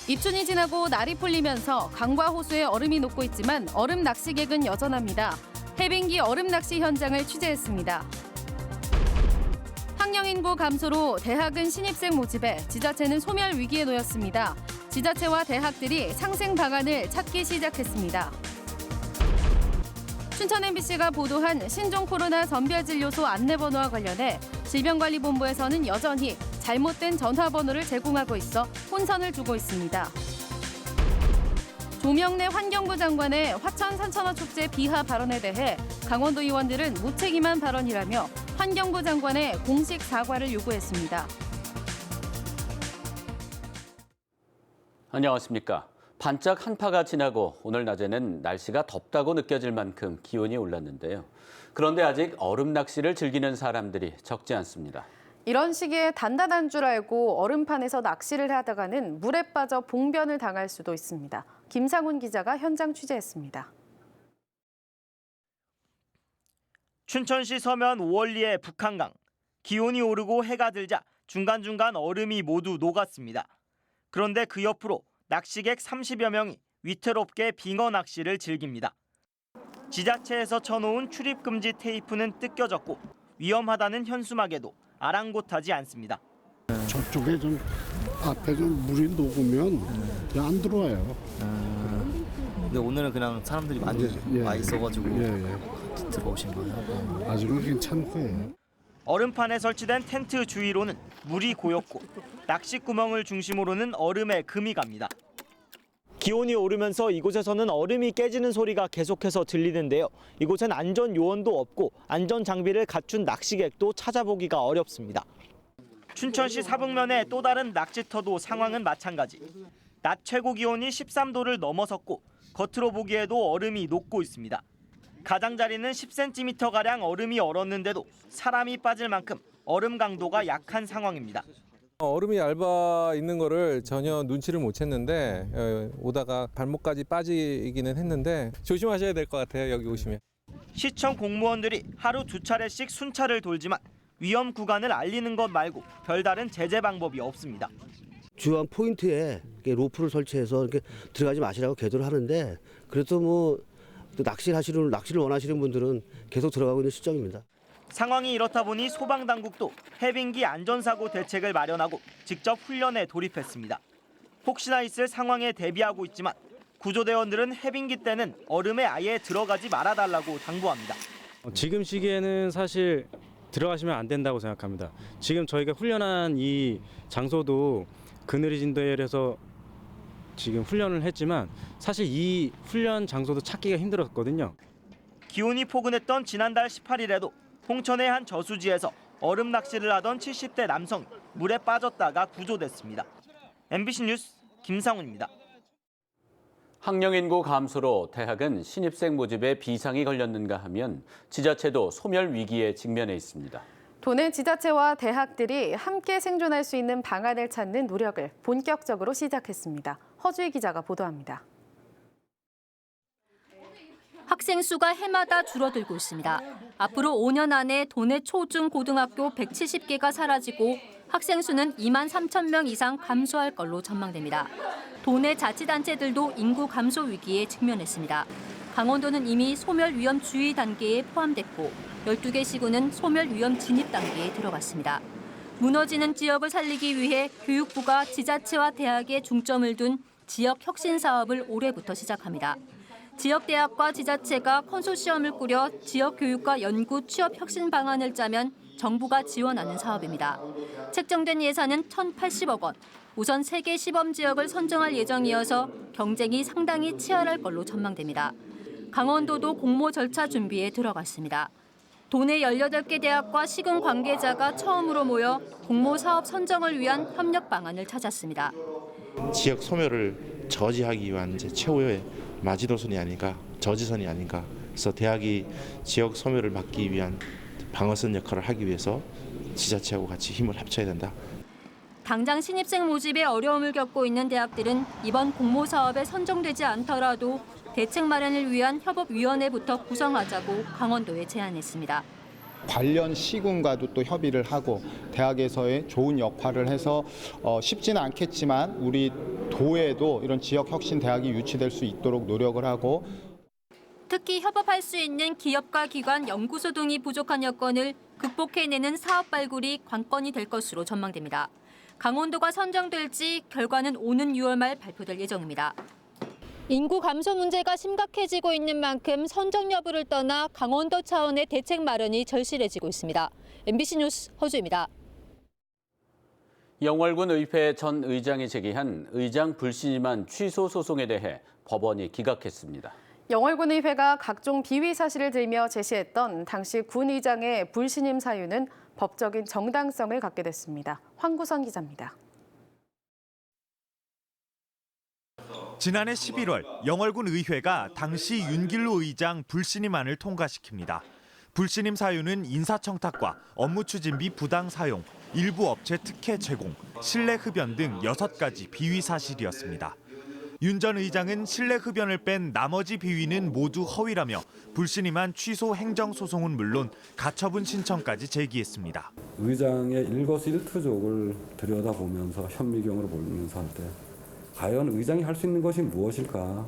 입춘이 지나고 날이 풀리면서 강과 호수에 얼음이 녹고 있지만 얼음 낚시객은 여전합니다. 해빙기 얼음 낚시 현장을 취재했습니다. 학령 인구 감소로 대학은 신입생 모집에 지자체는 소멸 위기에 놓였습니다. 지자체와 대학들이 상생 방안을 찾기 시작했습니다. 춘천 MBC가 보도한 신종 코로나 선별진료소 안내번호와 관련해 질병관리본부에서는 여전히 잘못된 전화번호를 제공하고 있어 혼선을 주고 있습니다. 조명래 환경부 장관의 화천 산천어 축제 비하 발언에 대해 강원도 의원들은 무책임한 발언이라며 환경부 장관의 공식 사과를 요구했습니다. 안녕하십니까. 반짝 한파가 지나고 오늘 낮에는 날씨가 덥다고 느껴질 만큼 기온이 올랐는데요. 그런데 아직 얼음 낚시를 즐기는 사람들이 적지 않습니다. 이런 시기에 단단한 줄 알고 얼음판에서 낚시를 하다가는 물에 빠져 봉변을 당할 수도 있습니다. 김상훈 기자가 현장 취재했습니다. 춘천시 서면 오월리의 북한강. 기온이 오르고 해가 들자 중간중간 얼음이 모두 녹았습니다. 그런데 그 옆으로 낚시객 30여 명이 위태롭게 빙어 낚시를 즐깁니다. 지자체에서 쳐놓은 출입금지 테이프는 뜯겨졌고 위험하다는 현수막에도 아랑곳하지 않습니다. 저쪽에 좀 앞에 좀 물이 녹으면 안 들어와요. 근데 오늘은 그냥 사람들이 많이 와 있어가지고 들어오신 거예요? 아직은 괜찮을 거예요. 얼음판에 설치된 텐트 주위로는 물이 고였고 낚시 구멍을 중심으로는 얼음에 금이 갑니다. 기온이 오르면서 이곳에서는 얼음이 깨지는 소리가 계속해서 들리는데요. 이곳엔 안전 요원도 없고 안전 장비를 갖춘 낚시객도 찾아보기가 어렵습니다. 춘천시 사북면의 또 다른 낚시터도 상황은 마찬가지. 낮 최고 기온이 13도를 넘어섰고 겉으로 보기에도 얼음이 녹고 있습니다. 가장자리는 10cm가량 얼음이 얼었는데도 사람이 빠질 만큼 얼음 강도가 약한 상황입니다. 얼음이 얇아 있는 거를 전혀 눈치를 못 챘는데 오다가 발목까지 빠지기는 했는데 조심하셔야 될 것 같아요. 여기 오시면. 시청 공무원들이 하루 2차례씩 순찰을 돌지만 위험 구간을 알리는 것 말고 별다른 제재 방법이 없습니다. 주요한 포인트에 로프를 설치해서 이렇게 들어가지 마시라고 계도를 하는데 그래도 뭐 낚시를 원하시는 분들은 계속 들어가고 있는 시점입니다. 상황이 이렇다 보니 소방당국도 해빙기 안전사고 대책을 마련하고 직접 훈련에 돌입했습니다. 혹시나 있을 상황에 대비하고 있지만 구조대원들은 해빙기 때는 얼음에 아예 들어가지 말아달라고 당부합니다. 지금 시기에는 사실 들어가시면 안 된다고 생각합니다. 지금 저희가 훈련한 이 장소도 그늘이 진도에서 지금 훈련을 했지만 사실 이 훈련 장소도 찾기가 힘들었거든요. 기온이 포근했던 지난달 18일에도 홍천의 한 저수지에서 얼음 낚시를 하던 70대 남성이 물에 빠졌다가 구조됐습니다. MBC 뉴스 김상훈입니다. 학령 인구 감소로 대학은 신입생 모집에 비상이 걸렸는가 하면 지자체도 소멸 위기에 직면해 있습니다. 도내 지자체와 대학들이 함께 생존할 수 있는 방안을 찾는 노력을 본격적으로 시작했습니다. 허주희 기자가 보도합니다. 학생 수가 해마다 줄어들고 있습니다. 앞으로 5년 안에 도내 초, 중, 고등학교 170개가 사라지고 학생 수는 2만 3천 명 이상 감소할 걸로 전망됩니다. 도내 자치단체들도 인구 감소 위기에 직면했습니다. 강원도는 이미 소멸 위험 주의 단계에 포함됐고 12개 시군은 소멸 위험 진입 단계에 들어갔습니다. 무너지는 지역을 살리기 위해 교육부가 지자체와 대학에 중점을 둔 지역 혁신 사업을 올해부터 시작합니다. 지역대학과 지자체가 컨소시엄을 꾸려 지역 교육과 연구 취업 혁신 방안을 짜면 정부가 지원하는 사업입니다. 책정된 예산은 1,080억 원. 우선 3개 시범 지역을 선정할 예정이어서 경쟁이 상당히 치열할 걸로 전망됩니다. 강원도도 공모 절차 준비에 들어갔습니다. 도내 18개 대학과 시군 관계자가 처음으로 모여 공모 사업 선정을 위한 협력 방안을 찾았습니다. 지역 소멸을 저지하기 위한 이제 최후의 마지노선이 아닌가, 저지선이 아닌가. 그래서 대학이 지역 소멸을 막기 위한 방어선 역할을 하기 위해서 지자체하고 같이 힘을 합쳐야 된다. 당장 신입생 모집에 어려움을 겪고 있는 대학들은 이번 공모 사업에 선정되지 않더라도 대책 마련을 위한 협업위원회부터 구성하자고 강원도에 제안했습니다. 관련 시군과도 또 협의를 하고 대학에서의 좋은 역할을 해서 쉽지는 않겠지만 우리 도에도 이런 지역 혁신 대학이 유치될 수 있도록 노력을 하고 특히 협업할 수 있는 기업과 기관, 연구소 등이 부족한 여건을 극복해내는 사업 발굴이 관건이 될 것으로 전망됩니다. 강원도가 선정될지 결과는 오는 6월 말 발표될 예정입니다. 인구 감소 문제가 심각해지고 있는 만큼 선정 여부를 떠나 강원도 차원의 대책 마련이 절실해지고 있습니다. MBC 뉴스 허주입니다. 영월군 의회 전 의장이 제기한 의장 불신임한 취소 소송에 대해 법원이 기각했습니다. 영월군 의회가 각종 비위 사실을 들며 제시했던 당시 군 의장의 불신임 사유는 법적인 정당성을 갖게 됐습니다. 황구선 기자입니다. 지난해 11월 영월군 의회가 당시 윤길로 의장 불신임안을 통과시킵니다. 불신임 사유는 인사청탁과 업무추진비 부당 사용, 일부 업체 특혜 제공, 실내 흡연 등 6가지 비위 사실이었습니다. 윤 전 의장은 실내 흡연을 뺀 나머지 비위는 모두 허위라며 불신임안 취소 행정소송은 물론 가처분 신청까지 제기했습니다. 의장의 일거수일투족을 들여다보면서 현미경으로 보면서 할 때 과연 의장이 할 수 있는 것이 무엇일까?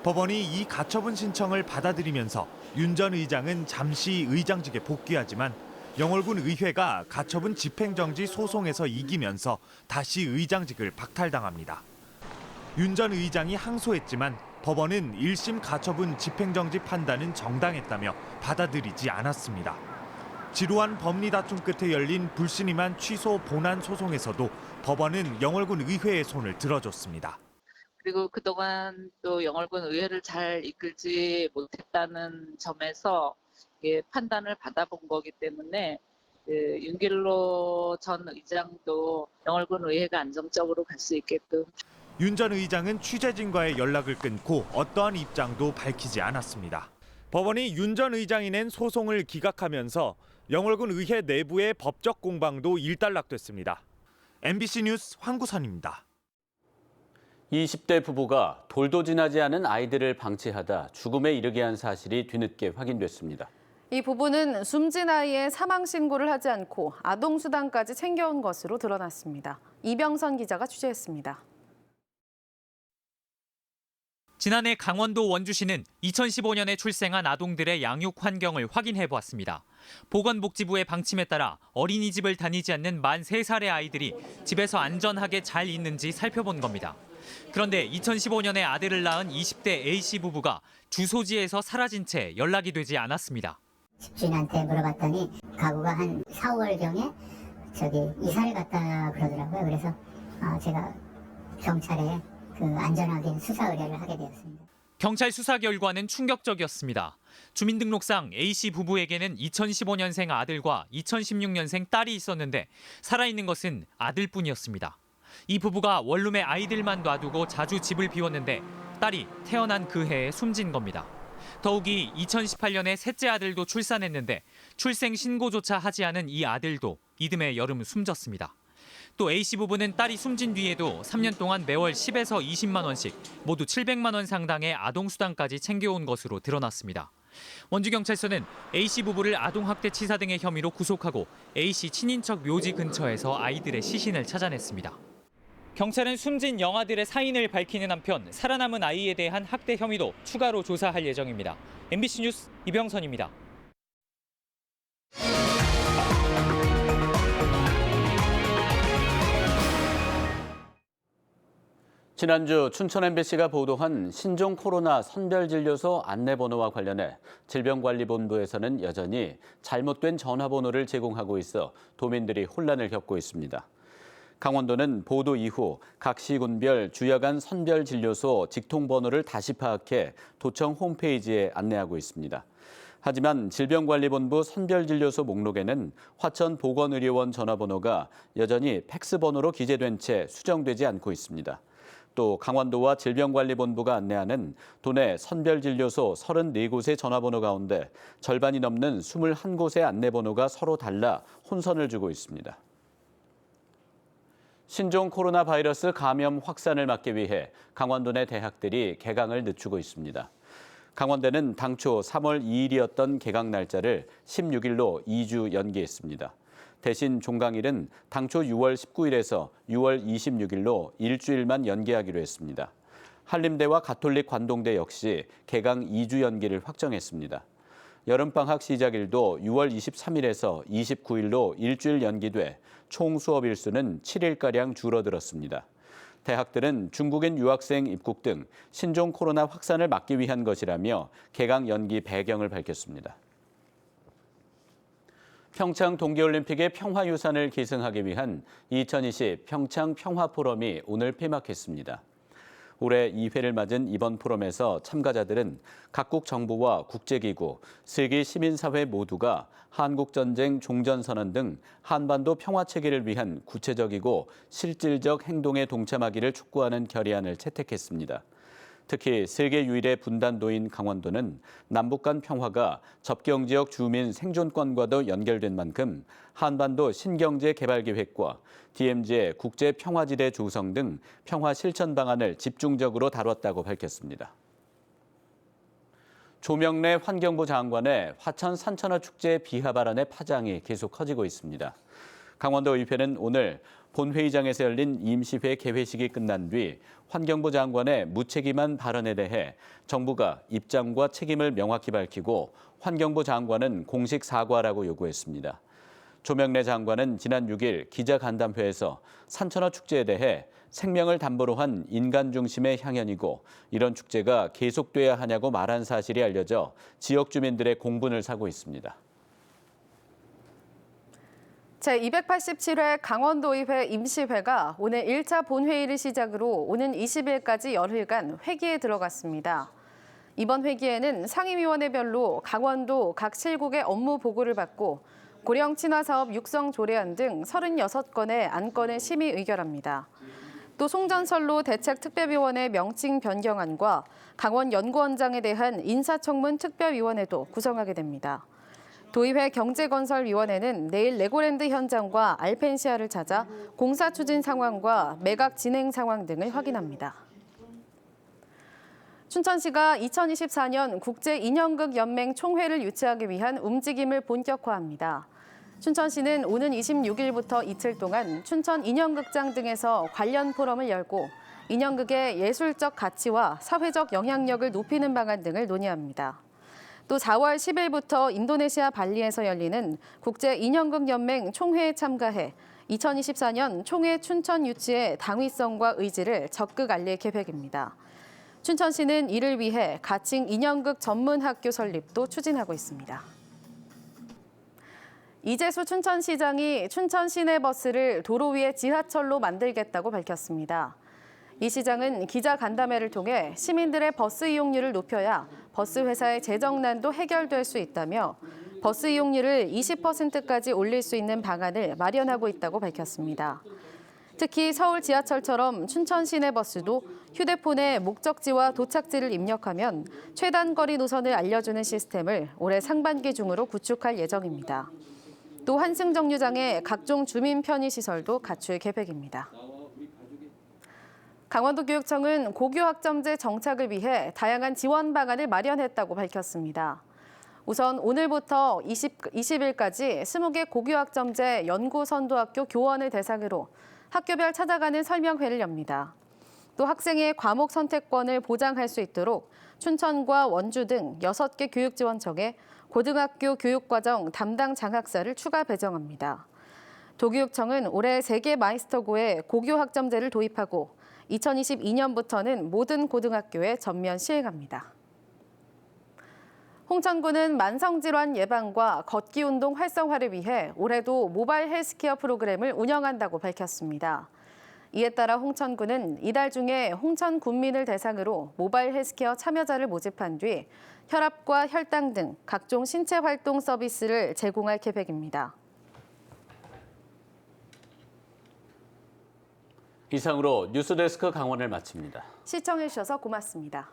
법원이 이 가처분 신청을 받아들이면서 윤 전 의장은 잠시 의장직에 복귀하지만 영월군 의회가 가처분 집행정지 소송에서 이기면서 다시 의장직을 박탈당합니다. 윤 전 의장이 항소했지만 법원은 1심 가처분 집행정지 판단은 정당했다며 받아들이지 않았습니다. 지루한 법리 다툼 끝에 열린 불신임안 취소 본안 소송에서도 법원은 영월군 의회의 손을 들어줬습니다. 그리고 그동안 또 영월군 의회를 잘 이끌지 못했다는 점에서 판단을 받아본 거기 때문에 윤길로 전 의장도 영월군 의회가 안정적으로 갈 수 있게끔. 윤 전 의장은 취재진과의 연락을 끊고 어떠한 입장도 밝히지 않았습니다. 법원이 윤 전 의장이 낸 소송을 기각하면서 영월군 의회 내부의 법적 공방도 일단락됐습니다. MBC 뉴스 황구선입니다. 20대 부부가 돌도 지나지 않은 아이들을 방치하다 죽음에 이르게 한 사실이 뒤늦게 확인됐습니다. 이 부부는 숨진 아이의 사망 신고를 하지 않고 아동수당까지 챙겨온 것으로 드러났습니다. 이병선 기자가 취재했습니다. 지난해 강원도 원주시는 2015년에 출생한 아동들의 양육 환경을 확인해 보았습니다. 보건복지부의 방침에 따라 어린이집을 다니지 않는 만 3살의 아이들이 집에서 안전하게 잘 있는지 살펴본 겁니다. 그런데 2015년에 아들을 낳은 20대 A씨 부부가 주소지에서 사라진 채 연락이 되지 않았습니다. 집주인한테 물어봤더니 가구가 한 4, 5월경에 이사를 갔다 그러더라고요. 그래서 제가 경찰에 안전하게 수사 의뢰를 하게 되었습니다. 경찰 수사 결과는 충격적이었습니다. 주민등록상 A씨 부부에게는 2015년생 아들과 2016년생 딸이 있었는데 살아있는 것은 아들뿐이었습니다. 이 부부가 원룸에 아이들만 놔두고 자주 집을 비웠는데 딸이 태어난 그 해에 숨진 겁니다. 더욱이 2018년에 셋째 아들도 출산했는데 출생 신고조차 하지 않은 이 아들도 이듬해 여름 숨졌습니다. 또 A씨 부부는 딸이 숨진 뒤에도 3년 동안 매월 10에서 20만 원씩 모두 700만 원 상당의 아동수당까지 챙겨온 것으로 드러났습니다. 원주경찰서는 A씨 부부를 아동학대 치사 등의 혐의로 구속하고 A씨 친인척 묘지 근처에서 아이들의 시신을 찾아냈습니다. 경찰은 숨진 영아들의 사인을 밝히는 한편 살아남은 아이에 대한 학대 혐의도 추가로 조사할 예정입니다. MBC 뉴스 이병선입니다. 지난주 춘천 MBC가 보도한 신종 코로나 선별진료소 안내번호와 관련해 질병관리본부에서는 여전히 잘못된 전화번호를 제공하고 있어 도민들이 혼란을 겪고 있습니다. 강원도는 보도 이후 각 시군별 주야간 선별진료소 직통번호를 다시 파악해 도청 홈페이지에 안내하고 있습니다. 하지만 질병관리본부 선별진료소 목록에는 화천보건의료원 전화번호가 여전히 팩스번호로 기재된 채 수정되지 않고 있습니다. 또 강원도와 질병관리본부가 안내하는 도내 선별진료소 34곳의 전화번호 가운데 절반이 넘는 21곳의 안내번호가 서로 달라 혼선을 주고 있습니다. 신종 코로나 바이러스 감염 확산을 막기 위해 강원도 내 대학들이 개강을 늦추고 있습니다. 강원대는 당초 3월 2일이었던 개강 날짜를 16일로 2주 연기했습니다. 대신 종강일은 당초 6월 19일에서 6월 26일로 일주일만 연기하기로 했습니다. 한림대와 가톨릭 관동대 역시 개강 2주 연기를 확정했습니다. 여름방학 시작일도 6월 23일에서 29일로 일주일 연기돼 총 수업 일수는 7일가량 줄어들었습니다. 대학들은 중국인 유학생 입국 등 신종 코로나 확산을 막기 위한 것이라며 개강 연기 배경을 밝혔습니다. 평창 동계올림픽의 평화유산을 계승하기 위한 2020 평창 평화포럼이 오늘 폐막했습니다. 올해 2회를 맞은 이번 포럼에서 참가자들은 각국 정부와 국제기구, 세계 시민사회 모두가 한국전쟁 종전선언 등 한반도 평화체계를 위한 구체적이고 실질적 행동에 동참하기를 촉구하는 결의안을 채택했습니다. 특히 세계 유일의 분단도인 강원도는 남북 간 평화가 접경지역 주민 생존권과도 연결된 만큼 한반도 신경제 개발 계획과 DMZ의 국제 평화지대 조성 등 평화 실천 방안을 집중적으로 다뤘다고 밝혔습니다. 조명래 환경부 장관의 화천 산천어 축제 비하 발언의 파장이 계속 커지고 있습니다. 강원도의회는 오늘 본회의장에서 열린 임시회 개회식이 끝난 뒤 환경부 장관의 무책임한 발언에 대해 정부가 입장과 책임을 명확히 밝히고 환경부 장관은 공식 사과라고 요구했습니다. 조명래 장관은 지난 6일 기자간담회에서 산천어 축제에 대해 생명을 담보로 한 인간 중심의 향연이고 이런 축제가 계속돼야 하냐고 말한 사실이 알려져 지역 주민들의 공분을 사고 있습니다. 제287회 강원도의회 임시회가 오늘 1차 본회의를 시작으로 오는 20일까지 열흘간 회기에 들어갔습니다. 이번 회기에는 상임위원회별로 강원도 각 실국의 업무 보고를 받고 고령 친화 사업 육성 조례안 등 36건의 안건을 심의 의결합니다. 또 송전선로 대책특별위원회 명칭 변경안과 강원연구원장에 대한 인사청문 특별위원회도 구성하게 됩니다. 도의회 경제건설위원회는 내일 레고랜드 현장과 알펜시아를 찾아 공사 추진 상황과 매각 진행 상황 등을 확인합니다. 춘천시가 2024년 국제인형극연맹 총회를 유치하기 위한 움직임을 본격화합니다. 춘천시는 오는 26일부터 이틀 동안 춘천 인형극장 등에서 관련 포럼을 열고 인형극의 예술적 가치와 사회적 영향력을 높이는 방안 등을 논의합니다. 또 4월 10일부터 인도네시아 발리에서 열리는 국제인형극연맹 총회에 참가해 2024년 총회 춘천 유치의 당위성과 의지를 적극 알릴 계획입니다. 춘천시는 이를 위해 가칭 인형극 전문학교 설립도 추진하고 있습니다. 이재수 춘천시장이 춘천 시내버스를 도로 위에 지하철로 만들겠다고 밝혔습니다. 이 시장은 기자간담회를 통해 시민들의 버스 이용률을 높여야 버스 회사의 재정난도 해결될 수 있다며 버스 이용률을 20%까지 올릴 수 있는 방안을 마련하고 있다고 밝혔습니다. 특히 서울 지하철처럼 춘천 시내버스도 휴대폰에 목적지와 도착지를 입력하면 최단거리 노선을 알려주는 시스템을 올해 상반기 중으로 구축할 예정입니다. 또 한승정류장에 각종 주민 편의시설도 갖출 계획입니다. 강원도교육청은 고교학점제 정착을 위해 다양한 지원 방안을 마련했다고 밝혔습니다. 우선 오늘부터 20일까지 20개 고교학점제 연구선도학교 교원을 대상으로 학교별 찾아가는 설명회를 엽니다. 또 학생의 과목 선택권을 보장할 수 있도록 춘천과 원주 등 6개 교육지원청에 고등학교 교육과정 담당 장학사를 추가 배정합니다. 도교육청은 올해 3개 마이스터고에 고교학점제를 도입하고 2022년부터는 모든 고등학교에 전면 시행합니다. 홍천군은 만성질환 예방과 걷기 운동 활성화를 위해 올해도 모바일 헬스케어 프로그램을 운영한다고 밝혔습니다. 이에 따라 홍천군은 이달 중에 홍천 군민을 대상으로 모바일 헬스케어 참여자를 모집한 뒤 혈압과 혈당 등 각종 신체 활동 서비스를 제공할 계획입니다. 이상으로 뉴스데스크 강원을 마칩니다. 시청해주셔서 고맙습니다.